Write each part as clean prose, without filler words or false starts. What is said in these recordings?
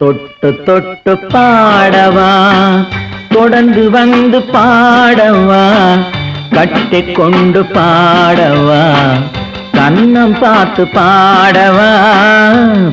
தொட்டு தொட்டு பாடவா, தொடர்ந்து வந்து பாடவா, கட்டி கொண்டு பாடவா, கண்ணம் பார்த்து பாடவா,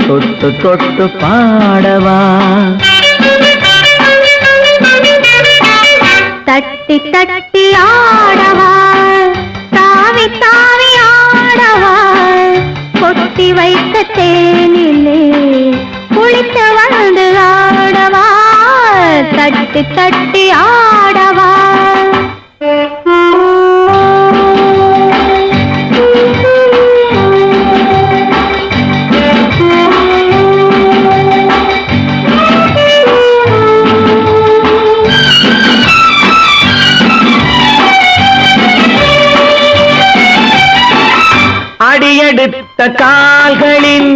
தொட்டு தொட்டு பாடவா. தட்டி தட்டி ஆடவா, தாவி தாவி ஆடவா, கொட்டி வைத்த தேனிலே குளித்து வந்து ஆடவா, தட்டி தட்டி ஆடவா. அடியெடுத்த கால்களின்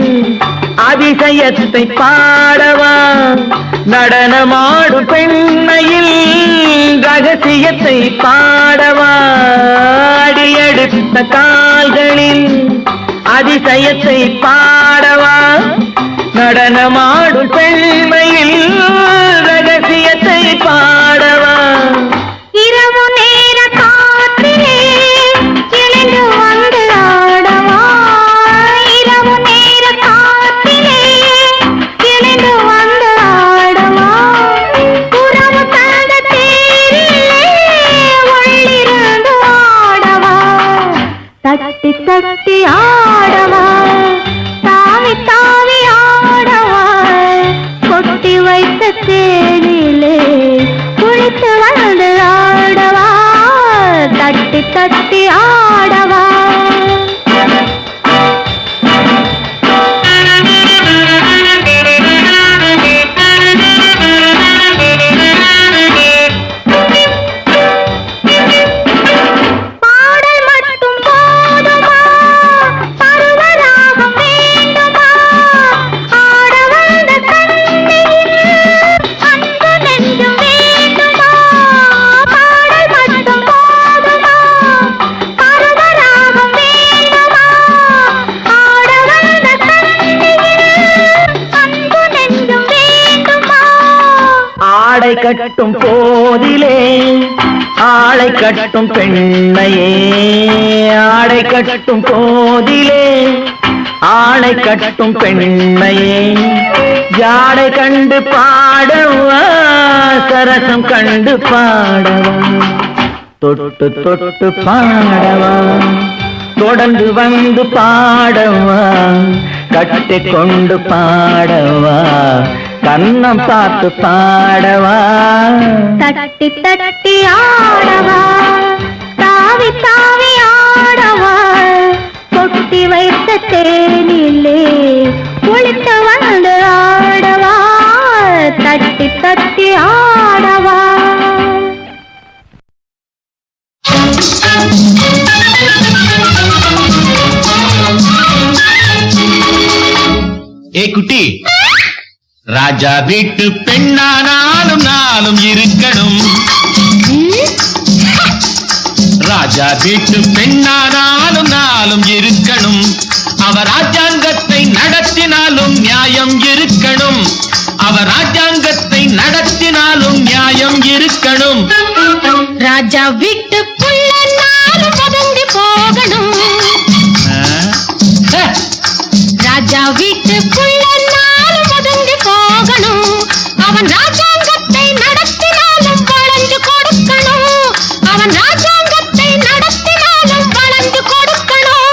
அதிசயத்தை பாடவா, நடனமாடும் பெண்மையில் ரகசியத்தை பாடவா. அடியெடுத்த கால்களின் அதிசயத்தை பாடவா, நடனமாடும் பெண்மையில் ரகசியத்தை பாடவா. இரவு நேர காற்றிலே இணைந்து வந்து ஆடவா, இரவு நேர காற்றிலே இணைந்து வந்து ஆடவா, உறவு தந்த தேரிலே உள்ளிருந்து ஆடவா, தட்டி தட்டி ஆடவா, தாவி தாவி ஆடவா, கொட்டி வைத்த தேனிலே குளித்து வந்து ஆடவா, தட்டி தட்டி ஆடவா. பாடல் மட்டும் போதுமா, பருவராகம் வேண்டுமா, ஆட வந்த கண்ணில் அன்பு நெஞ்சம் வேண்டுமா. பாடல் மட்டும் போதுமா, பருவராகம் வேண்டுமா, ஆட வந்த கண்ணில் அன்பு நெஞ்சம் வேண்டுமா. ஆடை கட்டும் போதிலே ஆளை கட்டும் பெண்ணையே, ஆடை கட்டும் போதிலே ஆளை கட்டும் பெண்ணையே, ஜாடை கண்டு பாடவா, சரசம் கண்டு பாடவா, தொட்டு தொட்டு பாடவா, தொடர்ந்து வந்து பாடவா, கட்டி கொண்டு பாடவா, கண்ணம் பார்த்து பாடவா. தட்டி தட்டி ஆடவா, தாவி தாவி ஆடவா, கொட்டி வைத்த தேனிலே குளித்து வந்து ஆடவா, தட்டி தட்டி ஆடவா. ஏ குட்டி, ராஜா வீட்டு பெண்ணானாலும் நாளும் இருக்கணும், ராஜா வீட்டு பெண்ணானாலும் நாளும் இருக்கணும், அவர் ராஜாங்கத்தை நடத்தினாலும் நியாயம் இருக்கணும், அவர் ராஜாங்கத்தை நடத்தினாலும் நியாயம் இருக்கணும். ராஜா வீட்டு புள்ள நாளும் பதங்கி போகணும், ராஜா வீட்டு புள்ள நாளும் பதங்கி போகணும், அவன் ராஜாங்கத்தை நடத்தினாலும் வளைஞ்சு கொடுக்கணும், அவன் ராஜாங்கத்தை நடத்தினாலும் வளைஞ்சு கொடுக்கணும்.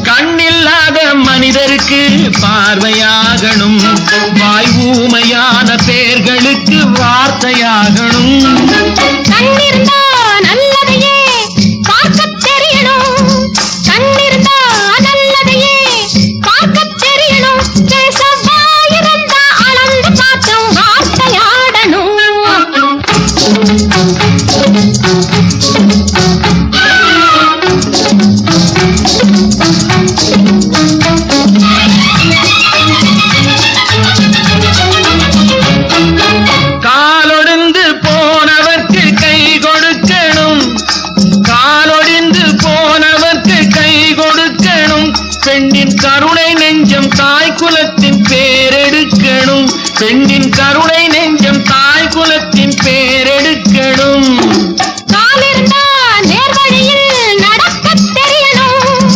கண்ணில்லாத மனிதருக்கு பார்வையாகணும், வாய் ஊமையான பேர்களுக்கு வார்த்தையாகணும். கண்ணிருந்தா நல்லதையே பார்க்கத் தெரியணும், கண்ணிருந்தா நல்லதையே பார்க்கத் தெரியணும், பேசவாயிருந்தா அளந்து பார்த்தும் வார்த்தையாடணும். காலொடிந்து போனவர் பேரெடுக்கணும். பெண்ணின் கருணை நெஞ்சம் தாய் குலத்தின் பேரெடுக்கணும். காலிருந்தா நேர்வழியில் நடக்கத் தெரியணும்.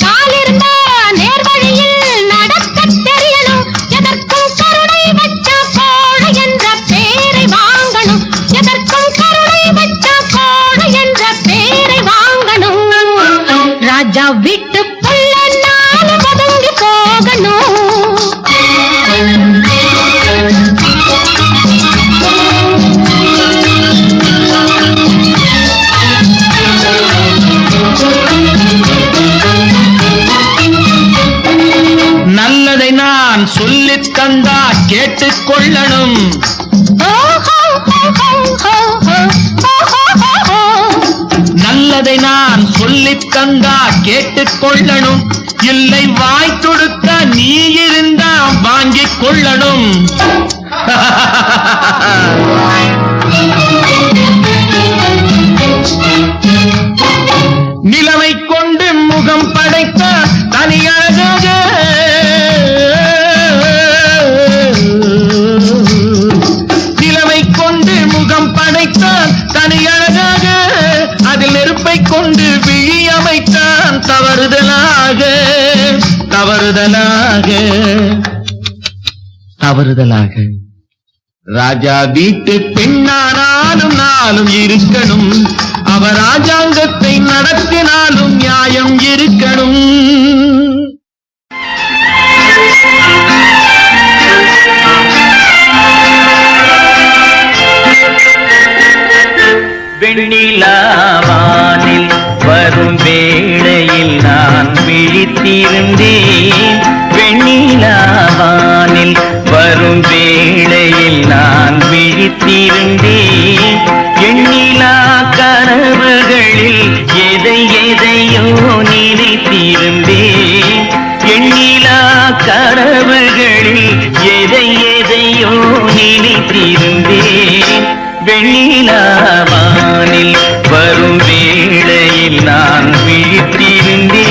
காலிருந்தா நேர்வழியில் நடக்கத் தெரியணும். எதற்கும் கருணை வச்ச கோழை என்ற பேரை வாங்கணும். எதற்கும் கருணை வச்ச கோழை என்ற பேரை வாங்கணும். ராஜா விட்டு புள்ள நாலு பதுங்கி போகணும். நல்லதை நான் சொல்லித் தந்தா கேட்டுக்கொள்ளணும். நல்லதை நான் சொல்லித் தந்தா கேட்டுக்கொள்ளணும். இல்லை வாய் தொடுக்க நீ இருந்தா வாங்கிக் கொள்ளணும். நிலவை கொண்டு முகம் படைத்த தனியழகாக, நிலவை கொண்டு முகம் படைத்தான் தனியழகாக, அதில் நெருப்பை கொண்டு விழி அமைத்தான் தவறுதலாக தவறுதலாக தவறுதலாக. ராஜா வீட்டு பெண்ணானாலும் நாளும் இருக்கணும். அவர் ராஜாங்கத்தை நடத்தினாலும் நியாயம் இருக்கணும். வெண்ணிலாவானில் வரும் வேளையில் நான் விழித்திருந்தேன். வெண்ணிலாவானில் வரும் வேளையில் நான் விழித்திருந்தேன். எண்ணிலா கனவுகளில் எதை எதையோ நினைத்திருந்தேன். எண்ணிலா கனவுகளில் எதை எதையோ நினைத்திருந்தேன். வெண்ணிலாவானில் வரும் வேளையில் நான் விழித்திருந்தேன்.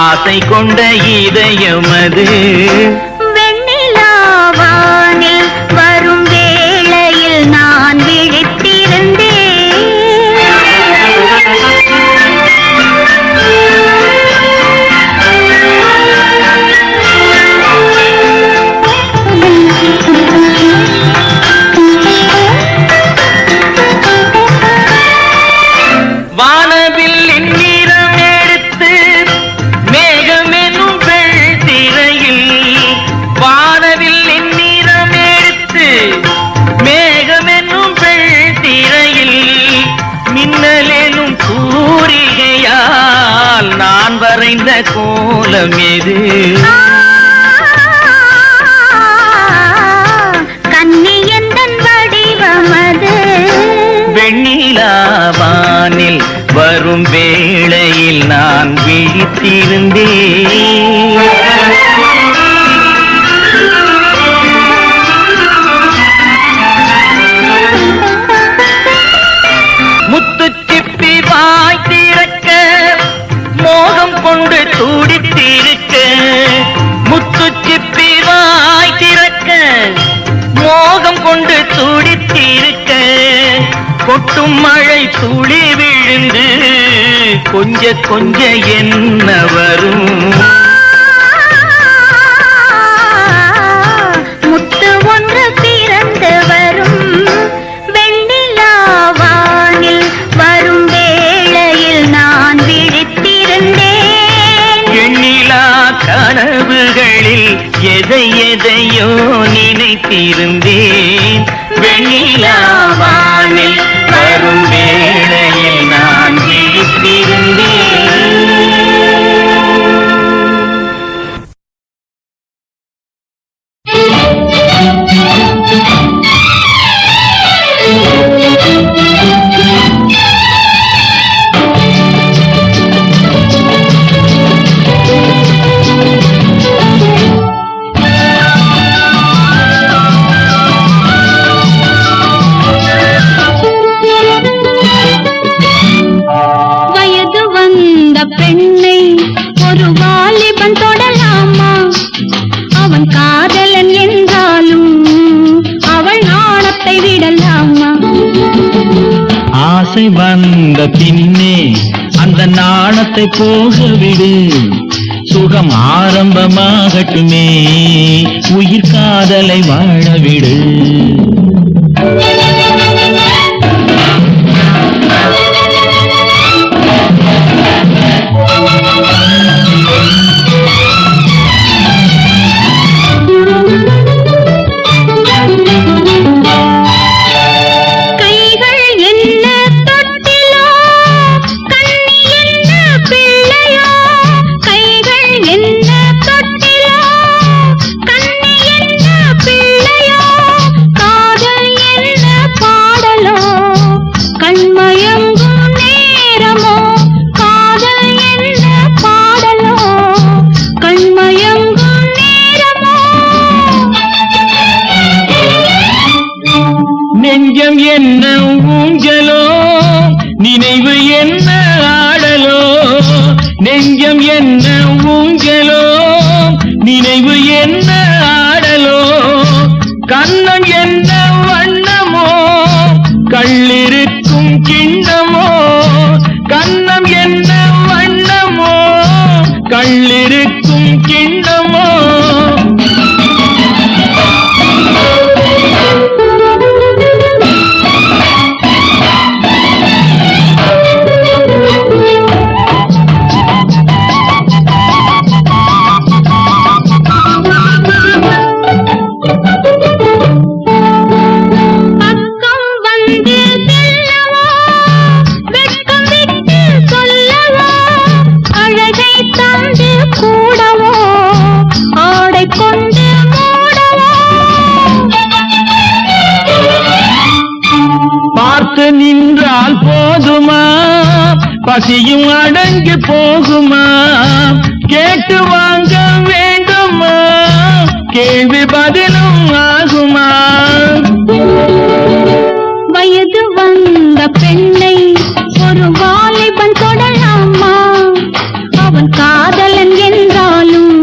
ஆசை கொண்ட இதயமது வெண்ணிலாவானில் வரும் வேளையில் நான் விழித்திருந்தேன். வானவில் நிறம் எடுத்து மேகமெனும் வெள்திரையில், வானவில் நிறம் எடுத்து மேகமெனும் வெள்திரையில், மின்னலெனும் சூரிகையால் நான் வரைந்த கோலம் எது? கன்னியந்தன் வடிவமது. வெண்ணிலாவானில் வரும் வேளையில் நான் விழித்திருந்தேன். முத்துச்சிப்பி வாய் திறக்க மோகம் கொண்டு துடித்திருக்க, முத்துச்சிப்பி வாய் திறக்க மோகம் கொண்டு துடித்திருக்க, கொட்டும் மழை துளி விழுந்து கொஞ்ச கொஞ்ச என்ன வரும்? முத்து ஒன்று பிறந்து வரும். வெண்ணிலாவானில் வரும் வேளையில் நான் விழித்திருந்தேன். எண்ணிலா கனவுகளில் எதை எதையோ நினைத்திருந்தேன். வெண்ணிலாவானில் வரும் வேளையில் நான் விழித்திருந்தேன். ஆசை வந்த பின்னே அந்த நாணத்தை போக விடு, சுகம் ஆரம்பமாகட்டுமே, உயிர் காதலை வாழ விடு. நெஞ்சம் என்ன ஊஞ்சலோ, நினைவு என்ன ஆடலோ, நெஞ்சம் என்ன ஊஞ்சலோ, நினைவு என்ன ஆடலோ, கண்ணம் என்ன வண்ணமோ, கள்ளிருக்கும் கிண்ணமோ, கண்ணம் என்ன வண்ணமோ, கள்ளிருக்கும் கிண்ணமோ. பார்த்து நின்றால் போதுமா, பசியும் அடங்கி போகுமா, கேட்டு வாங்க வேண்டுமா, கேள்வி பதிலும் ஆகுமா. வயது வந்த பெண்ணை ஒரு வாலிபன் தொடலாமா, அவன் காதலன் என்றாலும்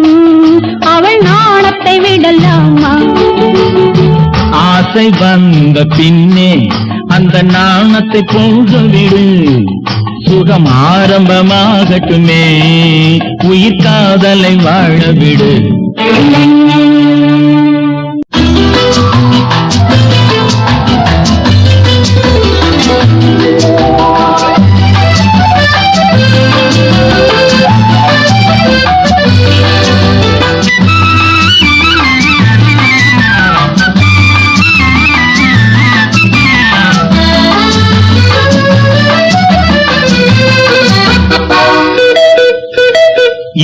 அவள் நாணத்தை விடலாமா. ஆசை வந்த பின்னே அந்த நாணத்தை போக விடு, சுகம் ஆரம்பமாகட்டுமே, உயிர் காதலை வாழ விடு.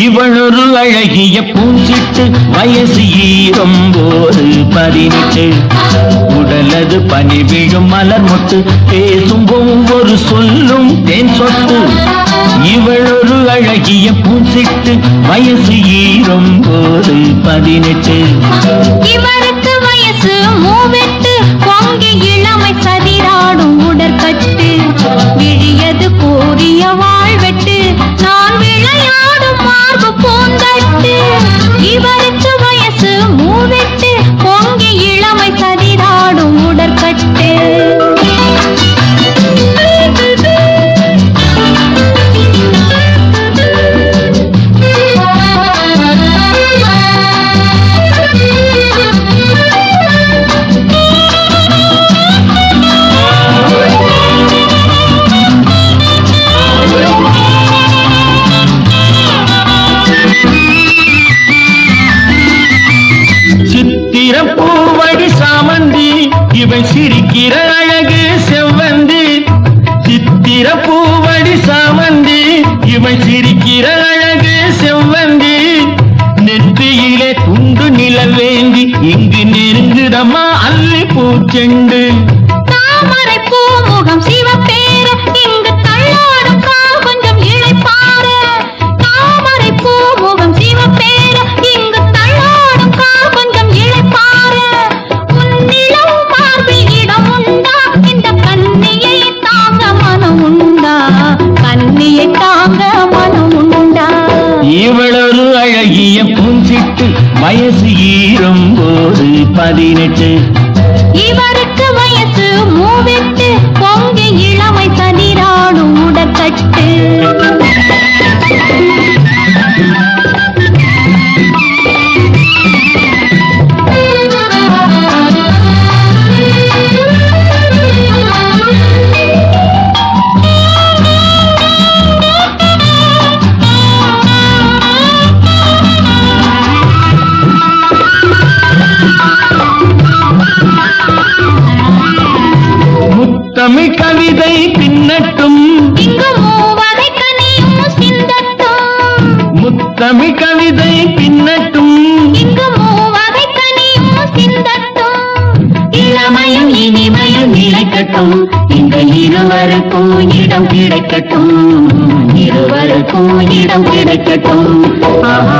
இவளொரு அழகிய பூஞ்சிட்டு, வயசு 19, உடலது பனி விழும் மலர் மொட்டு, பேசும் ஒவ்வொரு சொல்லும் தேன் சொட்டு. இவளொரு அழகிய பூஞ்சிட்டு, வயசு 19. இவருக்கு வயசு 38, பொங்கி இளமை சதிராடும் உடற்கட்டு, விழியது கூறிய வாழ்வெட்டு, நான் விளையாடும் மார்பு பூந்தட்டு. இவருக்கு வயசு 38, பொங்கி இளமை சதிராடும் உடற்கட்டு. பூவடி சாமந்தி, இவள் சிரிக்கிற அழகு செவ்வந்தி. சித்திர பூவடி சாமந்தி, இவள் சிரிக்கிற அழகு செவ்வந்தி. நெற்றியிலே துண்டு நிலவேந்தி, இங்கு நெருங்குதம்மா அல்லி பூச்செண்டு. தாமரை பூமுகம் சிவப்பேர, இங்கு தள்ளாடும் கால் கொஞ்சம் இளைப்பார. தாமரை பூமுகம் சிவப்பேர, இங்கு தள்ளாடும் கால் கொஞ்சம் இளைப்பார. உன்னிடம் மார்பில் இடம் உண்டா, இந்த கன்னியை தாங்க மனம் உண்டா, கன்னியை தாங்க மனம் உண்டா. இவளொரு அழகிய பூஞ்சிட்டு, வயசு 19. இவருக்கு வயசு 38, பொங்கி இளமை சதி முத்தமிழ் கவிதை பின்னட்டும் இங்கு மூவகை கனியும் சிந்தட்டும் முத்தமிழ் கவிதை பின்னட்டும் இங்கு மூவகை கனியும் சிந்தட்டும் இளமையும் இனிமையும் நிலைக்கட்டும் எங்கள் இருவருக்கும் இடம் கிடைக்கட்டும் இருவருக்கும் இடம் கிடைக்கட்டும் ஆஹா